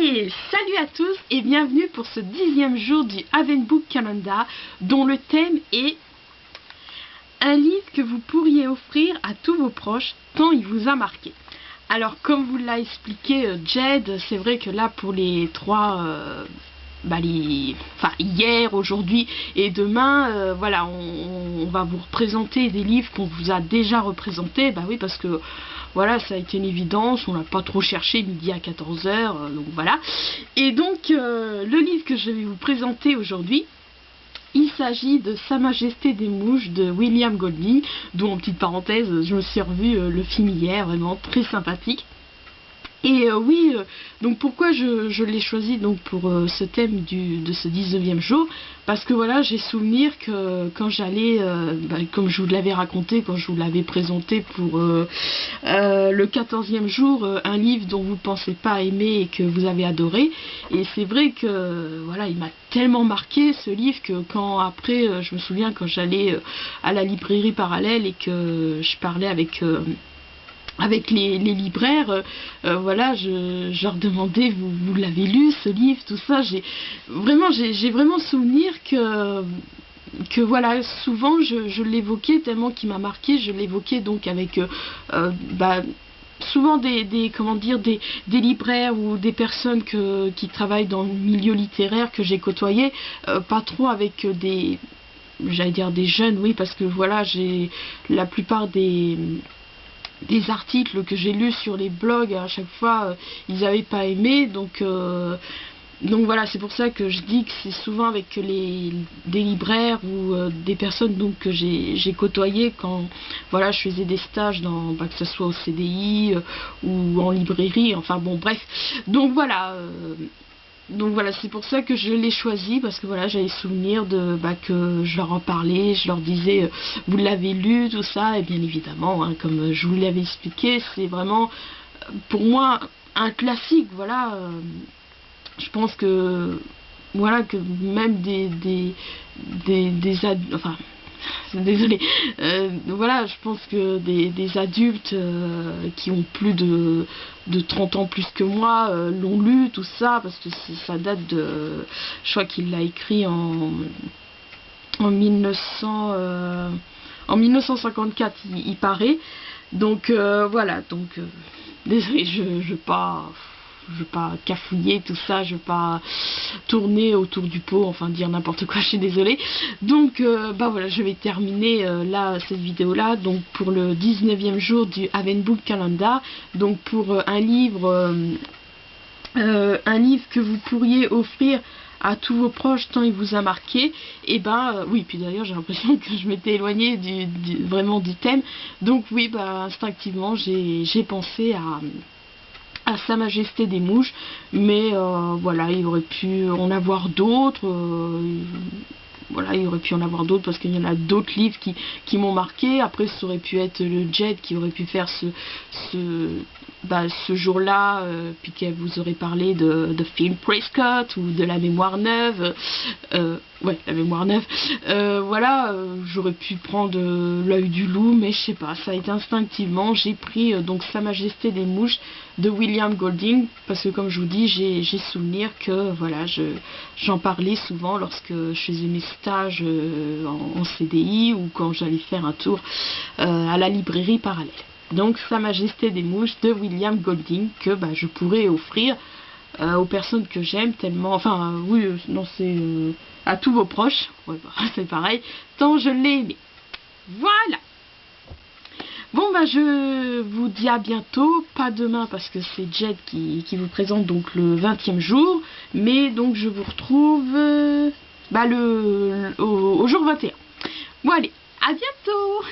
Allez, salut à tous et bienvenue pour ce 10e jour du Advent Book Calendar dont le thème est un livre que vous pourriez offrir à tous vos proches tant il vous a marqué. Alors comme vous l'a expliqué Jed, c'est vrai que là pour les trois, hier, aujourd'hui et demain, voilà, on va vous représenter des livres qu'on vous a déjà représentés, bah oui parce que voilà, ça a été une évidence, on n'a pas trop cherché midi à 14h, donc voilà. Et donc, le livre que je vais vous présenter aujourd'hui, il s'agit de Sa Majesté des Mouches de William Golding, dont, en petite parenthèse, je me suis revu le film hier, vraiment très sympathique. Et donc pourquoi je l'ai choisi donc pour ce thème de ce 19e jour, parce que voilà, j'ai souvenir que quand j'allais, comme je vous l'avais raconté, quand je vous l'avais présenté pour le 14e jour, un livre dont vous ne pensez pas aimer et que vous avez adoré, et c'est vrai que voilà, il m'a tellement marqué ce livre que quand après, je me souviens quand j'allais à la librairie parallèle et que je parlais avec les libraires, voilà, je leur demandais, vous l'avez lu ce livre, tout ça, j'ai vraiment souvenir que voilà, souvent je l'évoquais tellement qu'il m'a marqué, je l'évoquais donc avec souvent des libraires ou des personnes qui travaillent dans le milieu littéraire que j'ai côtoyé, pas trop avec j'allais dire des jeunes, oui, parce que voilà, j'ai la plupart des articles que j'ai lus sur les blogs, à chaque fois ils n'avaient pas aimé, donc voilà, c'est pour ça que je dis que c'est souvent avec des libraires ou des personnes donc que j'ai côtoyé quand voilà, je faisais des stages que ce soit au CDI ou en librairie, enfin bon bref, donc voilà, c'est pour ça que je l'ai choisi, parce que voilà, j'avais souvenir que je leur en parlais, je leur disais vous l'avez lu, tout ça, et bien évidemment, hein, comme je vous l'avais expliqué, c'est vraiment pour moi un classique, voilà. Je pense que voilà, que même des enfin désolé, voilà, je pense que des adultes qui ont plus de 30 ans plus que moi l'ont lu, tout ça, parce que ça date de, je crois qu'il l'a écrit en 1954, il paraît, donc voilà, donc désolé, je veux pas cafouiller tout ça, je veux pas tourner autour du pot, enfin dire n'importe quoi, je suis désolée. Donc voilà, je vais terminer là cette vidéo là, donc pour le 19e jour du Advent Book Calendar, donc pour un livre que vous pourriez offrir à tous vos proches tant il vous a marqué, et oui, puis d'ailleurs j'ai l'impression que je m'étais éloignée vraiment du thème, donc oui, instinctivement j'ai pensé à Sa Majesté des Mouches, mais voilà, il aurait pu en avoir d'autres, voilà, il aurait pu en avoir d'autres, parce qu'il y en a d'autres livres qui m'ont marqué. Après, ça aurait pu être le Jed qui aurait pu faire ce jour-là, puis qu'elle vous aurait parlé de Phil Prescott ou de La Mémoire Neuve, La Mémoire Neuve, voilà, j'aurais pu prendre L'œil du loup, mais je sais pas, ça a été instinctivement, j'ai pris donc Sa Majesté des Mouches de William Golding, parce que comme je vous dis, j'ai souvenir que voilà, j'en parlais souvent lorsque je faisais mes stages en CDI ou quand j'allais faire un tour à la librairie parallèle. Donc Sa Majesté des Mouches de William Golding, que je pourrais offrir aux personnes que j'aime tellement, enfin oui, non, c'est à tous vos proches, ouais, c'est pareil, tant je l'ai aimé. Voilà. Bon, je vous dis à bientôt, pas demain parce que c'est Jed qui vous présente donc le 20e jour, mais donc je vous retrouve au jour 21. Bon allez, à bientôt.